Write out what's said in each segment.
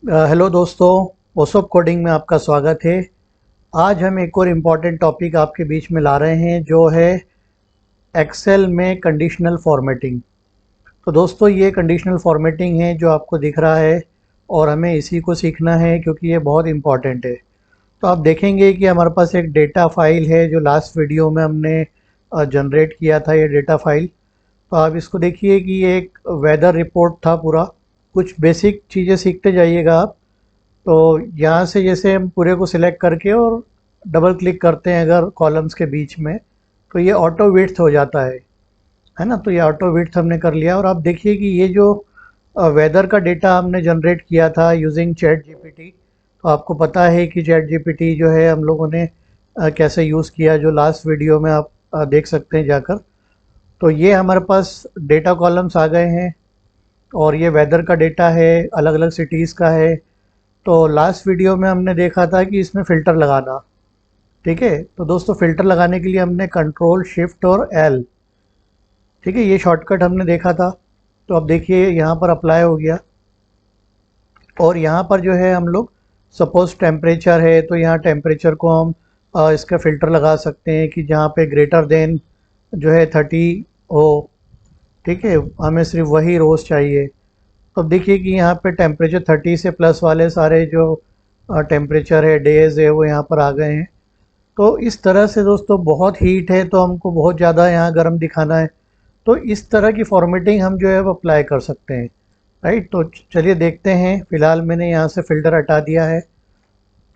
Hello दोस्तों, ओसोप coding में आपका स्वागत है। आज हम एक और इम्पॉर्टेंट टॉपिक आपके बीच में ला रहे हैं जो है एक्सेल में कंडीशनल फॉर्मेटिंग। तो दोस्तों, ये कंडीशनल फॉर्मेटिंग है जो आपको दिख रहा है और हमें इसी को सीखना है क्योंकि ये बहुत इम्पॉर्टेंट है। तो आप देखेंगे कि हमारे पास एक डेटा फाइल है जो लास्ट वीडियो में हमने जनरेट किया था, ये डेटा फाइल। तो आप इसको देखिए कि ये एक वेदर रिपोर्ट था पूरा। कुछ बेसिक चीज़ें सीखते जाइएगा आप। तो यहाँ से जैसे हम पूरे को सिलेक्ट करके और डबल क्लिक करते हैं अगर कॉलम्स के बीच में, तो ये ऑटो विड्थ हो जाता है ना। तो ये ऑटो विड्थ हमने कर लिया और आप देखिए कि ये जो वेदर का डेटा हमने जनरेट किया था यूजिंग चैट जीपीटी। तो आपको पता है कि चैट जीपीटी जो है हम लोगों ने कैसे यूज़ किया, जो लास्ट वीडियो में आप देख सकते हैं जाकर। तो ये हमारे पास डेटा कॉलम्स आ गए हैं और ये वेदर का डेटा है, अलग अलग सिटीज़ का है। तो लास्ट वीडियो में हमने देखा था कि इसमें फ़िल्टर लगाना। ठीक है, तो दोस्तों फ़िल्टर लगाने के लिए हमने कंट्रोल शिफ्ट और एल, ठीक है, ये शॉर्टकट हमने देखा था। तो अब देखिए यहाँ पर अप्लाई हो गया और यहाँ पर जो है हम लोग सपोज़ टेम्परेचर है तो यहाँ टेम्परेचर को हम इसका फ़िल्टर लगा सकते हैं कि जहाँ पे ग्रेटर देन जो है 30 हो। ठीक है, हमें सिर्फ वही रोज़ चाहिए। तो अब देखिए कि यहाँ पे टेम्परेचर 30 से प्लस वाले सारे जो टेम्परेचर है, डेज है, वो यहाँ पर आ गए हैं। तो इस तरह से दोस्तों, बहुत हीट है तो हमको बहुत ज़्यादा यहाँ गर्म दिखाना है, तो इस तरह की फॉर्मेटिंग हम जो है वो अप्लाई कर सकते हैं। राइट, तो चलिए देखते हैं। फ़िलहाल मैंने यहाँ से फ़िल्टर हटा दिया है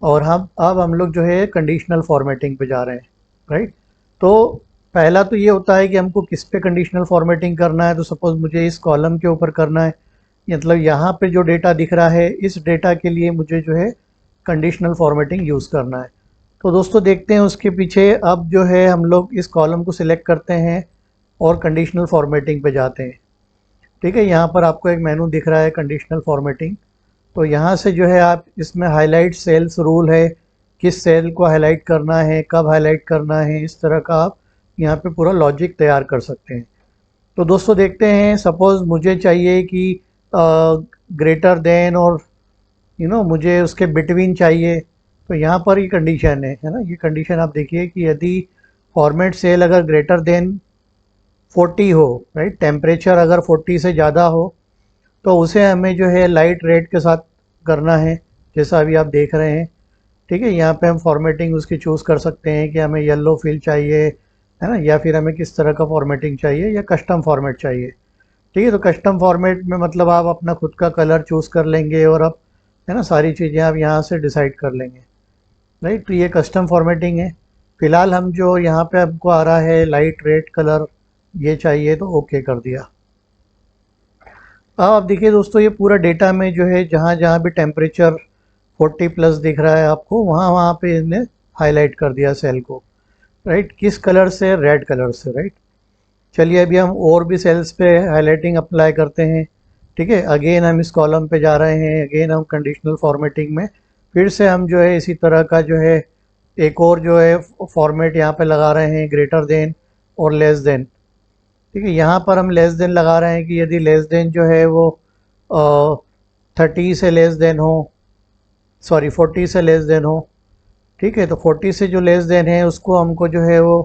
और हम अब हम लोग जो है कंडीशनल फॉर्मेटिंग पे जा रहे हैं। राइट, तो पहला तो ये होता है कि हमको किस पे कंडीशनल फॉर्मेटिंग करना है। तो सपोज़ मुझे इस कॉलम के ऊपर करना है, मतलब यहाँ पे जो डेटा दिख रहा है इस डेटा के लिए मुझे जो है कंडीशनल फॉर्मेटिंग यूज़ करना है। तो दोस्तों देखते हैं उसके पीछे। अब जो है हम लोग इस कॉलम को सिलेक्ट करते हैं और कंडीशनल फॉर्मेटिंग पे जाते हैं। ठीक है, यहाँ पर आपको एक मेनू दिख रहा है कंडीशनल फॉर्मेटिंग। तो यहाँ से जो है आप इसमें हाईलाइट सेल्स रूल है, किस सेल को हाईलाइट करना है, कब हाईलाइट करना है, इस तरह का आप यहाँ पे पूरा लॉजिक तैयार कर सकते हैं। तो दोस्तों देखते हैं, सपोज़ मुझे चाहिए कि ग्रेटर देन और मुझे उसके बिटवीन चाहिए। तो यहाँ पर ये कंडीशन है ना। ये कंडीशन आप देखिए कि यदि फॉर्मेट सेल अगर ग्रेटर देन 40 हो, राइट, टेम्परेचर अगर 40 से ज़्यादा हो, तो उसे हमें जो है लाइट रेड के साथ करना है, जैसा अभी आप देख रहे हैं। ठीक है, यहाँ पे हम फॉर्मेटिंग उसकी चूज़ कर सकते हैं कि हमें येलो फिल चाहिए, है ना, या फिर हमें किस तरह का फॉर्मेटिंग चाहिए या कस्टम फॉर्मेट चाहिए। ठीक है, तो कस्टम फॉर्मेट में मतलब आप अपना खुद का कलर चूज़ कर लेंगे और अब, है ना, सारी चीज़ें आप यहाँ से डिसाइड कर लेंगे। राइट, तो ये कस्टम फॉर्मेटिंग है। फिलहाल हम जो यहाँ पे हमको आ रहा है लाइट रेड कलर, ये चाहिए, तो ओके कर दिया। अब आप देखिए दोस्तों, ये पूरा डेटा में जो है जहाँ जहाँ भी टेम्परेचर 40 प्लस दिख रहा है आपको, वहाँ वहाँ पे इसने हाईलाइट कर दिया सेल को। राइट, किस कलर से? रेड कलर से। राइट, चलिए अभी हम और भी सेल्स पे हाईलाइटिंग अप्लाई करते हैं। ठीक है, अगेन हम इस कॉलम पे जा रहे हैं, अगेन हम कंडीशनल फॉर्मेटिंग में फिर से हम जो है इसी तरह का जो है एक और जो है फॉर्मेट यहाँ पे लगा रहे हैं, ग्रेटर देन और लेस देन। ठीक है, यहाँ पर हम लेस देन लगा रहे हैं कि यदि लेस देन जो है वो 30 से लेस देन हो, सॉरी 40 से लेस देन हो। ठीक है, तो 40 से जो लेस देन है उसको हमको जो है वो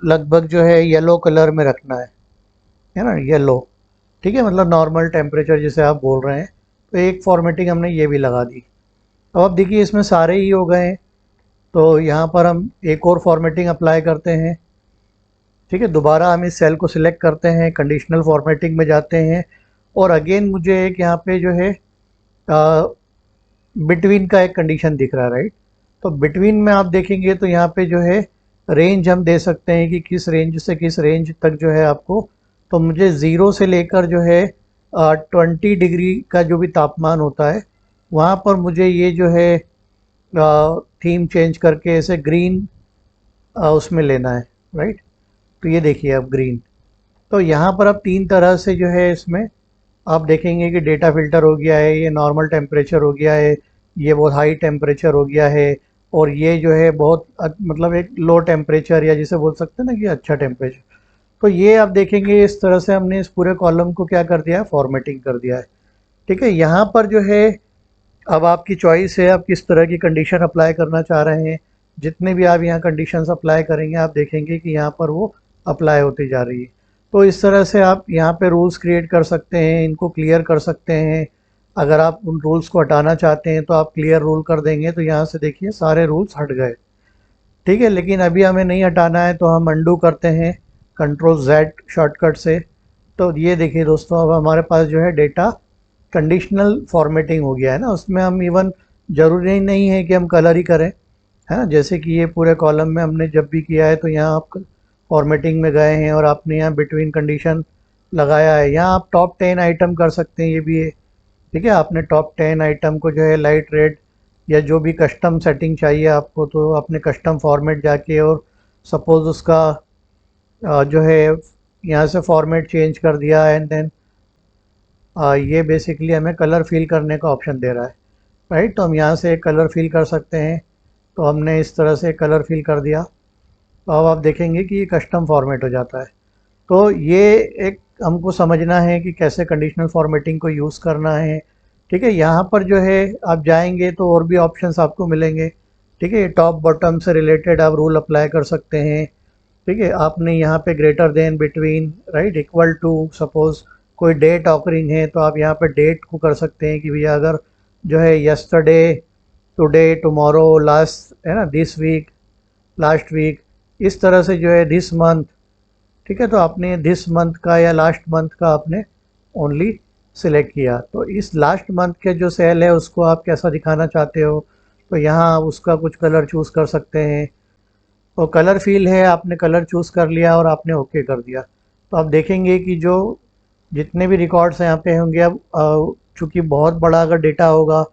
लगभग जो है येलो कलर में रखना है ना, येलो। ठीक है, मतलब नॉर्मल टेम्परेचर जिसे आप बोल रहे हैं। तो एक फॉर्मेटिंग हमने ये भी लगा दी। अब आप देखिए इसमें सारे ही हो गए हैं। तो यहाँ पर हम एक और फॉर्मेटिंग अप्लाई करते हैं। ठीक है, दोबारा हम इस सेल को सिलेक्ट करते हैं, कंडीशनल फॉर्मेटिंग में जाते हैं और अगेन मुझे एक यहाँ पे जो है बिटवीन का एक कंडीशन दिख रहा है। राइट, तो बिटवीन में आप देखेंगे तो यहाँ पे जो है रेंज हम दे सकते हैं कि किस रेंज से किस रेंज तक जो है आपको। तो मुझे ज़ीरो से लेकर जो है 20 डिग्री का जो भी तापमान होता है, वहाँ पर मुझे ये जो है थीम चेंज करके ऐसे ग्रीन उसमें लेना है। राइट, तो ये देखिए अब ग्रीन। तो यहाँ पर अब तीन तरह से जो है इसमें आप देखेंगे कि डेटा फिल्टर हो गया है, ये नॉर्मल टेम्परेचर हो गया है, ये बहुत हाई टेम्परेचर हो गया है, और ये जो है बहुत मतलब एक लो टेम्परेचर, या जिसे बोल सकते हैं ना कि अच्छा टेम्परेचर। तो ये आप देखेंगे इस तरह से हमने इस पूरे कॉलम को क्या कर दिया है, फॉर्मेटिंग कर दिया है। ठीक है, यहाँ पर जो है अब आपकी चॉइस है, आप किस तरह की कंडीशन अप्लाई करना चाह रहे हैं। जितने भी आप यहाँ कंडीशंस अप्लाई करेंगे आप देखेंगे कि यहाँ पर वो अप्लाई होती जा रही है। तो इस तरह से आप यहाँ पे रूल्स क्रिएट कर सकते हैं, इनको क्लियर कर सकते हैं। अगर आप उन रूल्स को हटाना चाहते हैं तो आप क्लियर रूल कर देंगे, तो यहाँ से देखिए सारे रूल्स हट गए। ठीक है, लेकिन अभी हमें नहीं हटाना है तो हम अंडू करते हैं कंट्रोल जेड शॉर्टकट से। तो ये देखिए दोस्तों, अब हमारे पास जो है डेटा कंडीशनल फॉर्मेटिंग हो गया है ना। उसमें हम इवन ज़रूरी नहीं है कि हम कलर ही करें, है ना। जैसे कि ये पूरे कॉलम में हमने जब भी किया है तो यहाँ आप फॉर्मेटिंग में गए हैं और आपने यहाँ बिटवीन कंडीशन लगाया है। यहाँ आप टॉप 10 आइटम कर सकते हैं, ये भी है। ठीक है, आपने टॉप 10 आइटम को जो है लाइट रेड या जो भी कस्टम सेटिंग चाहिए आपको, तो आपने कस्टम फॉर्मेट जाके और सपोज़ उसका जो है यहाँ से फॉर्मेट चेंज कर दिया, एंड देन ये बेसिकली हमें कलर फिल करने का ऑप्शन दे रहा है, राइट। तो हम यहाँ से कलर फिल कर सकते हैं। तो हमने इस तरह से कलर फिल कर दिया, तो अब आप देखेंगे कि ये कस्टम फॉर्मेट हो जाता है। तो ये एक हमको समझना है कि कैसे कंडीशनल फॉर्मेटिंग को यूज़ करना है। ठीक है, यहाँ पर जो है आप जाएंगे तो और भी ऑप्शंस आपको मिलेंगे। ठीक है, टॉप बॉटम से रिलेटेड आप रूल अप्लाई कर सकते हैं। ठीक है, आपने यहाँ पे greater than, between, right, equal to, suppose कोई डेट ऑकरिंग है तो आप यहाँ पे डेट को कर सकते हैं कि भैया अगर जो है यस्टरडे, टुडे, टुमारो, लास्ट, है ना, दिस वीक, लास्ट वीक, इस तरह से जो है दिस मंथ। ठीक है, तो आपने दिस मंथ का या लास्ट मंथ का आपने ओनली सिलेक्ट किया। तो इस लास्ट मंथ के जो सेल है उसको आप कैसा दिखाना चाहते हो, तो यहाँ उसका कुछ कलर चूज़ कर सकते हैं। तो कलर फील है, आपने कलर चूज़ कर लिया और आपने ओके कर दिया। तो आप देखेंगे कि जो जितने भी रिकॉर्ड्स यहाँ पे होंगे, अब चूँकि बहुत बड़ा अगर डेटा होगा,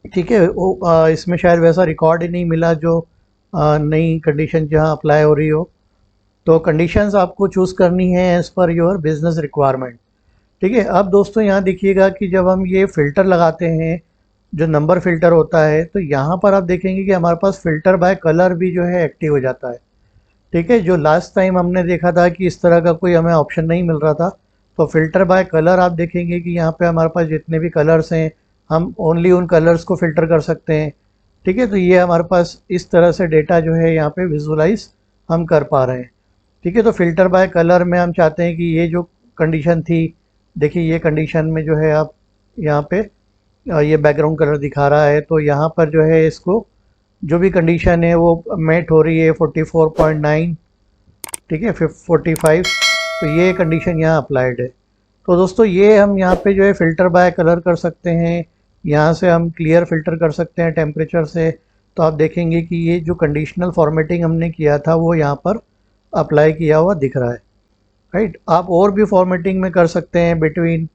ठीक है, वो इसमें शायद वैसा रिकॉर्ड ही नहीं मिला जो नई कंडीशन जहाँ अप्लाई हो रही हो। तो कंडीशंस आपको चूज़ करनी है as per your business requirement. ठीक है, अब दोस्तों यहाँ देखिएगा कि जब हम ये फ़िल्टर लगाते हैं, जो नंबर फ़िल्टर होता है, तो यहाँ पर आप देखेंगे कि हमारे पास फ़िल्टर बाय कलर भी जो है एक्टिव हो जाता है। ठीक है, जो लास्ट टाइम हमने देखा था कि इस तरह का कोई हमें ऑप्शन नहीं मिल रहा था, तो फ़िल्टर बाय कलर आप देखेंगे कि यहाँ पे हमारे पास जितने भी कलर्स हैं, हम ओनली उन कलर्स को फ़िल्टर कर सकते हैं। ठीक है, तो ये हमारे पास इस तरह से डेटा जो है यहाँ पे विजुलाइज हम कर पा रहे हैं। ठीक है, तो फ़िल्टर बाय कलर में हम चाहते हैं कि ये जो कंडीशन थी, देखिए ये कंडीशन में जो है आप यहाँ पे ये बैकग्राउंड कलर दिखा रहा है, तो यहाँ पर जो है इसको जो भी कंडीशन है वो मेट हो रही है 44.9, ठीक है, 45, तो ये कंडीशन यहाँ अप्लाइड है। तो दोस्तों ये हम यहाँ पे जो है फ़िल्टर बाय कलर कर सकते हैं। यहाँ से हम क्लियर फ़िल्टर कर सकते हैं टेम्परेचर से। तो आप देखेंगे कि ये जो कंडीशनल फॉर्मेटिंग हमने किया था वो यहाँ पर अप्लाई किया हुआ दिख रहा है, राइट। आप और भी फॉर्मेटिंग में कर सकते हैं बिटवीन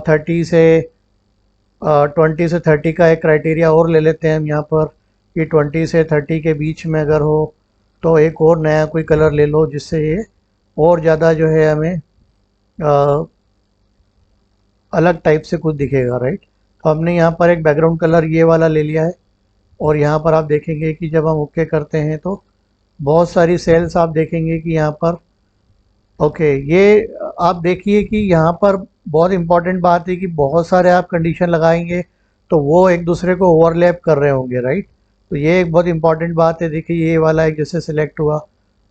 30 से 20 से 30 का एक क्राइटेरिया और ले लेते हैं हम यहाँ पर कि 20 से 30 के बीच में अगर हो तो एक और नया कोई कलर ले लो जिससे ये और ज़्यादा जो है हमें अलग टाइप से कुछ दिखेगा, राइट। तो हमने यहाँ पर एक बैकग्राउंड कलर ये वाला ले लिया है और यहाँ पर आप देखेंगे कि जब हम ओके करते हैं तो बहुत सारी सेल्स आप देखेंगे कि यहाँ पर ओके, ये आप देखिए कि यहाँ पर बहुत इंपॉर्टेंट बात है कि बहुत सारे आप कंडीशन लगाएंगे तो वो एक दूसरे को ओवरलैप कर रहे होंगे, राइट। तो ये एक बहुत इंपॉर्टेंट बात है। देखिए ये वाला एक जैसे सिलेक्ट हुआ,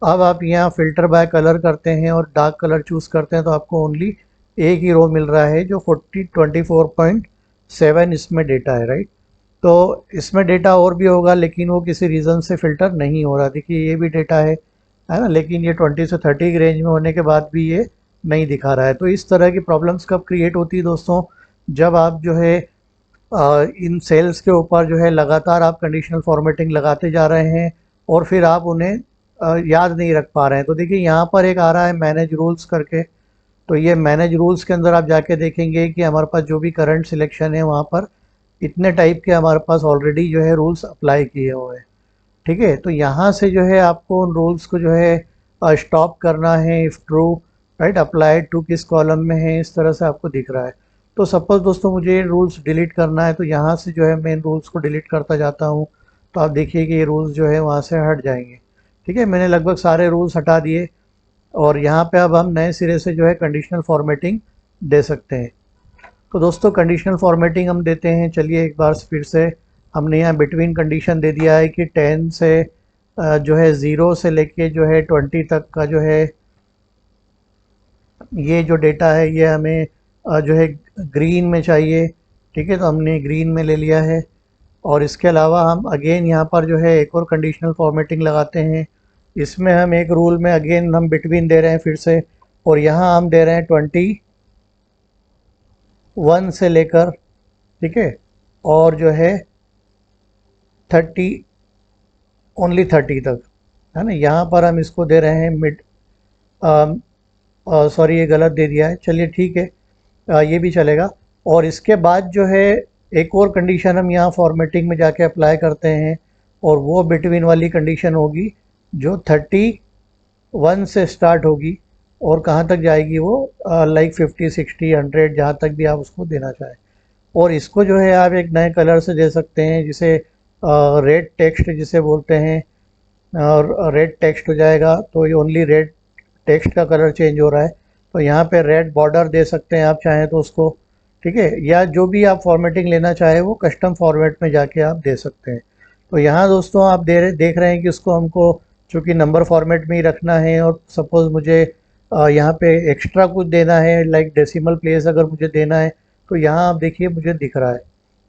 अब आप यहाँ फ़िल्टर बाय कलर करते हैं और डार्क कलर चूज़ करते हैं तो आपको ओनली एक ही रो मिल रहा है जो 24.7 इसमें डेटा है, राइट। तो इसमें डेटा और भी होगा लेकिन वो किसी रीज़न से फ़िल्टर नहीं हो रहा। देखिए ये भी डेटा है ना, लेकिन ये 20 से 30 की रेंज में होने के बाद भी ये नहीं दिखा रहा है। तो इस तरह की प्रॉब्लम्स कब क्रिएट होती है दोस्तों, जब आप जो है इन सेल्स के ऊपर जो है लगातार आप कंडीशनल फॉर्मेटिंग लगाते जा रहे हैं और फिर आप उन्हें याद नहीं रख पा रहे हैं। तो देखिए यहाँ पर एक आ रहा है मैनेज रूल्स करके, तो ये मैनेज रूल्स के अंदर आप जाके देखेंगे कि हमारे पास जो भी करंट सिलेक्शन है वहाँ पर इतने टाइप के हमारे पास ऑलरेडी जो है रूल्स अप्लाई किए हुए हैं। ठीक है, तो यहाँ से जो है आपको उन रूल्स को जो है स्टॉप करना है, if true, right, applied to किस कॉलम में है, इस तरह से आपको दिख रहा है। तो सपोज दोस्तों मुझे रूल्स डिलीट करना है तो यहाँ से जो है मैं इन रूल्स को डिलीट करता जाता हूँ, तो आप देखिए कि ये रूल्स जो है वहाँ से हट जाएंगे। ठीक है, मैंने लगभग सारे रूल्स हटा दिए और यहाँ पे अब हम नए सिरे से जो है कंडीशनल फॉर्मेटिंग दे सकते हैं। तो दोस्तों कंडीशनल फॉर्मेटिंग हम देते हैं। चलिए एक बार फिर से हमने यहाँ बिटवीन कंडीशन दे दिया है कि 10 से जो है 0 से लेके जो है 20 तक का जो है ये जो डेटा है ये हमें जो है ग्रीन में चाहिए। ठीक है, तो हमने ग्रीन में ले लिया है। और इसके अलावा हम अगेन यहाँ पर जो है एक और कंडीशनल फॉर्मेटिंग लगाते हैं। इसमें हम एक रूल में अगेन हम बिटवीन दे रहे हैं फिर से, और यहाँ हम दे रहे हैं 21 से लेकर, ठीक है, और जो है 30, ओनली 30 तक, है ना। यहाँ पर हम इसको दे रहे हैं मिड, सॉरी ये गलत दे दिया है, चलिए ठीक है, ये भी चलेगा। और इसके बाद जो है एक और कंडीशन हम यहाँ फॉर्मेटिंग में जाके अप्लाई करते हैं, और वो बिटवीन वाली कंडीशन होगी जो 31 से स्टार्ट होगी और कहाँ तक जाएगी वो लाइक 50, 60, 100 जहाँ तक भी आप उसको देना चाहें। और इसको जो है आप एक नए कलर से दे सकते हैं जिसे रेड टेक्स्ट जिसे बोलते हैं, और रेड टेक्स्ट हो जाएगा तो ये ओनली रेड टेक्स्ट का कलर चेंज हो रहा है। तो यहाँ पे रेड बॉर्डर दे सकते हैं आप चाहें तो उसको, ठीक है, या जो भी आप फॉर्मेटिंग लेना चाहे वो कस्टम फॉर्मेट में जाके आप दे सकते हैं। तो यहाँ दोस्तों आप देख रहे हैं कि उसको हमको चूँकि नंबर फॉर्मेट में ही रखना है, और सपोज़ मुझे यहाँ पे एक्स्ट्रा कुछ देना है लाइक डेसिमल प्लेस अगर मुझे देना है तो यहाँ आप देखिए मुझे दिख रहा है,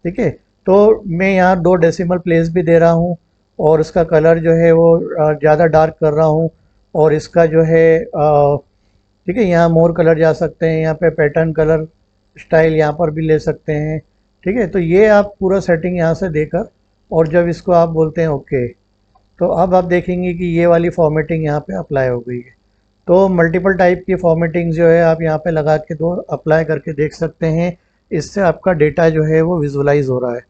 ठीक है। तो मैं यहाँ 2 डेसिमल प्लेस भी दे रहा हूँ, और इसका कलर जो है वो ज़्यादा डार्क कर रहा हूँ, और इसका जो है ठीक है, यहाँ मोर कलर जा सकते हैं, यहाँ पे पैटर्न कलर स्टाइल यहाँ पर भी ले सकते हैं, ठीक है। तो ये आप पूरा सेटिंग यहाँ से देकर, और जब इसको आप बोलते हैं ओके, तो अब आप देखेंगे कि ये वाली फॉर्मेटिंग यहाँ पे अप्लाई हो गई है। तो मल्टीपल टाइप की फॉर्मेटिंग जो है आप यहाँ पे लगा के दो अप्लाई करके देख सकते हैं, इससे आपका डेटा जो है वो विजुलाइज हो रहा है।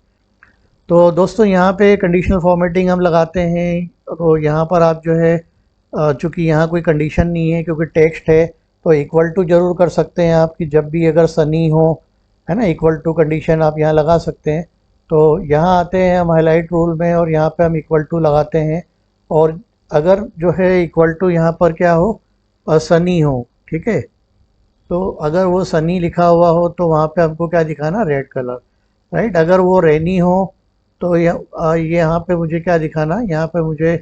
तो दोस्तों यहाँ पे कंडीशनल फॉर्मेटिंग हम लगाते हैं, तो यहाँ पर आप जो है चूँकि यहाँ कोई कंडीशन नहीं है क्योंकि टेक्स्ट है, तो इक्वल टू ज़रूर कर सकते हैं आप कि जब भी अगर सनी हो, है ना, इक्वल टू कंडीशन आप यहाँ लगा सकते हैं। तो यहाँ आते हैं हम हाईलाइट रूल में, और यहाँ पे हम इक्वल टू लगाते हैं, और अगर जो है इक्वल टू यहाँ पर क्या हो, सनी हो, ठीक है। तो अगर वो सनी लिखा हुआ हो तो वहाँ पे हमको क्या दिखाना, रेड कलर, राइट। अगर वो रेनी हो तो ये यहाँ पे मुझे क्या दिखाना, यहाँ पे मुझे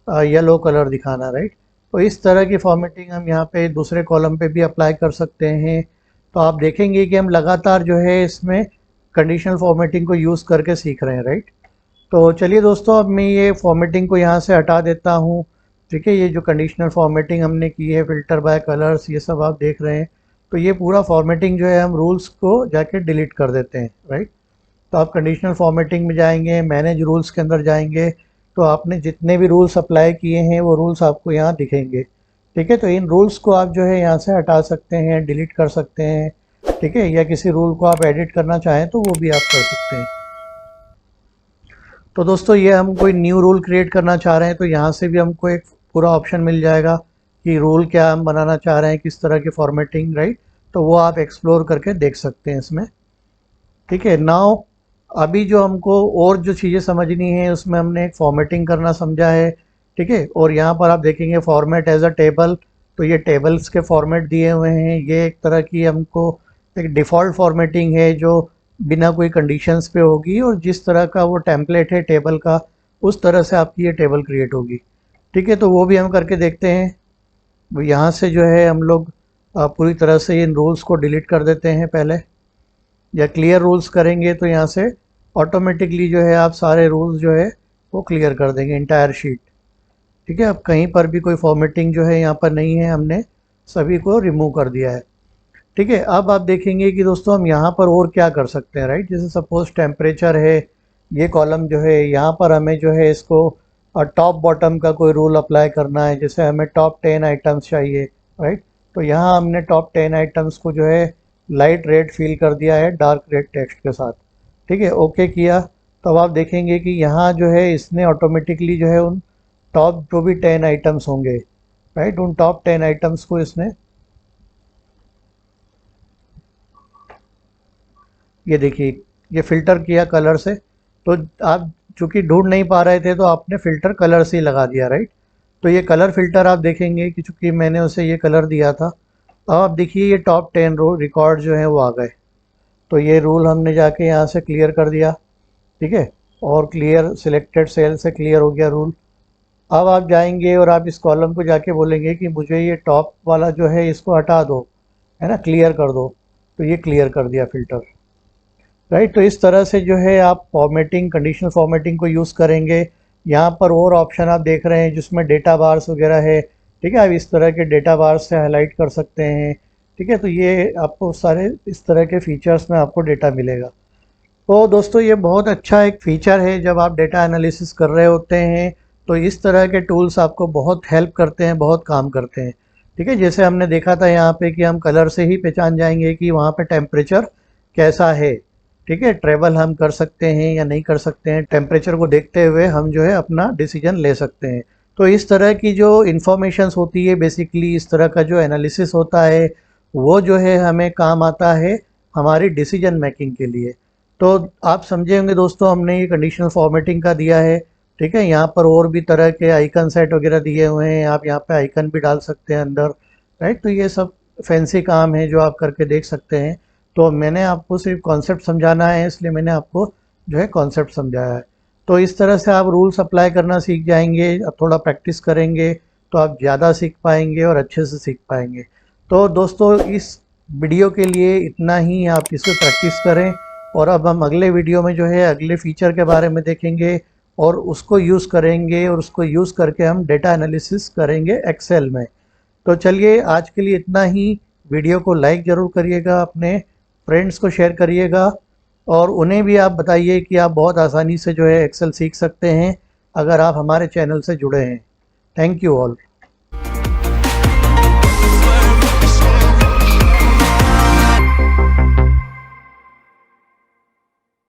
येलो कलर दिखाना, राइट। तो इस तरह की फॉर्मेटिंग हम यहाँ पे दूसरे कॉलम पे भी अप्लाई कर सकते हैं। तो आप देखेंगे कि हम लगातार जो है इसमें कंडीशनल फॉर्मेटिंग को यूज़ करके सीख रहे हैं, राइट। तो चलिए दोस्तों अब मैं ये फॉर्मेटिंग को यहाँ से हटा देता हूँ, ठीक है। ये जो कंडीशनल फॉर्मेटिंग हमने की है, फिल्टर बाय कलर्स, ये सब आप देख रहे हैं। तो ये पूरा फॉर्मेटिंग जो है हम रूल्स को जाके डिलीट कर देते हैं, राइट। तो आप कंडीशनल फॉर्मेटिंग में जाएंगे, मैनेज रूल्स के अंदर जाएंगे, तो आपने जितने भी रूल्स अप्लाई किए हैं वो रूल्स आपको यहाँ दिखेंगे, ठीक है। तो इन रूल्स को आप जो है यहाँ से हटा सकते हैं, डिलीट कर सकते हैं, ठीक है, या किसी रूल को आप एडिट करना चाहें तो वो भी आप कर सकते हैं। तो दोस्तों ये हम कोई न्यू रूल क्रिएट करना चाह रहे हैं तो यहाँ से भी हमको एक पूरा ऑप्शन मिल जाएगा कि रूल क्या हम बनाना चाह रहे हैं, किस तरह की फॉर्मेटिंग, राइट। तो वो आप एक्सप्लोर करके देख सकते हैं इसमें, ठीक है। नाउ अभी जो हमको और जो चीज़ें समझनी है उसमें हमने एक फॉर्मेटिंग करना समझा है, ठीक है। और यहाँ पर आप देखेंगे फॉर्मेट एज अ टेबल, तो ये टेबल्स के फॉर्मेट दिए हुए हैं। ये एक तरह की हमको एक डिफ़ॉल्ट फॉर्मेटिंग है जो बिना कोई कंडीशंस पे होगी, और जिस तरह का वो टेम्पलेट है टेबल का उस तरह से आपकी ये टेबल क्रिएट होगी, ठीक है। तो वो भी हम करके देखते हैं। यहाँ से जो है हम लोग पूरी तरह से इन रूल्स को डिलीट कर देते हैं पहले, या क्लियर रूल्स करेंगे तो यहाँ से ऑटोमेटिकली जो है आप सारे रूल्स जो है वो क्लियर कर देंगे इंटायर शीट, ठीक है। अब कहीं पर भी कोई फॉर्मेटिंग जो है यहाँ पर नहीं है, हमने सभी को रिमूव कर दिया है, ठीक है। अब आप देखेंगे कि दोस्तों हम यहाँ पर और क्या कर सकते हैं, राइट। जैसे सपोज टेम्परेचर है, ये कॉलम जो है यहाँ पर हमें जो है इसको टॉप बॉटम का कोई रूल अप्लाई करना है, जैसे हमें टॉप 10 आइटम्स चाहिए, राइट। तो यहाँ हमने टॉप 10 आइटम्स को जो है लाइट रेड फिल कर दिया है डार्क रेड टेक्स्ट के साथ, ठीक है। ओके किया तो अब आप देखेंगे कि यहाँ जो है इसने ऑटोमेटिकली जो है उन टॉप जो भी 10 आइटम्स होंगे, राइट, उन टॉप 10 आइटम्स को इसने ये देखिए ये फ़िल्टर किया कलर से। तो आप चूँकि ढूंढ नहीं पा रहे थे तो आपने फ़िल्टर कलर से ही लगा दिया, राइट। तो ये कलर फ़िल्टर आप देखेंगे कि चूँकि मैंने उसे ये कलर दिया था, अब आप देखिए ये टॉप 10 रो रिकॉर्ड जो है वो आ गए। तो ये रूल हमने जाके यहाँ से क्लियर कर दिया, ठीक है, और क्लियर सिलेक्टेड सेल से क्लियर हो गया रूल। अब आप जाएंगे और आप इस कॉलम को जाके बोलेंगे कि मुझे ये टॉप वाला जो है इसको हटा दो, है ना, क्लियर कर दो, तो ये क्लियर कर दिया फिल्टर, राइट। तो इस तरह से जो है आप फॉर्मेटिंग, कंडीशनल फॉर्मेटिंग को यूज़ करेंगे। यहाँ पर और ऑप्शन आप देख रहे हैं जिसमें डेटा बार्स वगैरह है, ठीक है, आप इस तरह के डेटा बार्स से हाईलाइट कर सकते हैं, ठीक है। तो ये आपको सारे इस तरह के फीचर्स में आपको डेटा मिलेगा। तो दोस्तों ये बहुत अच्छा एक फ़ीचर है, जब आप डेटा एनालिसिस कर रहे होते हैं तो इस तरह के टूल्स आपको बहुत हेल्प करते हैं, बहुत काम करते हैं, ठीक है। जैसे हमने देखा था यहाँ पे कि हम कलर से ही पहचान जाएंगे कि वहाँ पे टेम्परेचर कैसा है, ठीक है। ट्रैवल हम कर सकते हैं या नहीं कर सकते हैं, टेम्परेचर को देखते हुए हम जो है अपना डिसीजन ले सकते हैं। तो इस तरह की जो इन्फॉर्मेशंस होती है, बेसिकली इस तरह का जो एनालिसिस होता है, वो जो है हमें काम आता है हमारी डिसीजन मेकिंग के लिए। तो आप समझे होंगे दोस्तों, हमने ये कंडीशनल फॉर्मेटिंग का दिया है, ठीक है। यहाँ पर और भी तरह के आइकन सेट वगैरह दिए हुए हैं, आप यहाँ पे आइकन भी डाल सकते हैं अंदर, राइट। तो ये सब फैंसी काम है जो आप करके देख सकते हैं। तो मैंने आपको सिर्फ कॉन्सेप्ट समझाना है, इसलिए मैंने आपको जो है कॉन्सेप्ट समझाया है। तो इस तरह से आप रूल्स अप्लाई करना सीख जाएंगे, अब थोड़ा प्रैक्टिस करेंगे तो आप ज़्यादा सीख पाएंगे और अच्छे से सीख पाएंगे। तो दोस्तों इस वीडियो के लिए इतना ही, आप इसे प्रैक्टिस करें। और अब हम अगले वीडियो में जो है अगले फीचर के बारे में देखेंगे और उसको यूज़ करेंगे, और उसको यूज़ करके हम डेटा एनालिसिस करेंगे एक्सेल में। तो चलिए आज के लिए इतना ही। वीडियो को लाइक ज़रूर करिएगा, अपने फ्रेंड्स को शेयर करिएगा, और उन्हें भी आप बताइए कि आप बहुत आसानी से जो है एक्सेल सीख सकते हैं अगर आप हमारे चैनल से जुड़े हैं। Thank you all.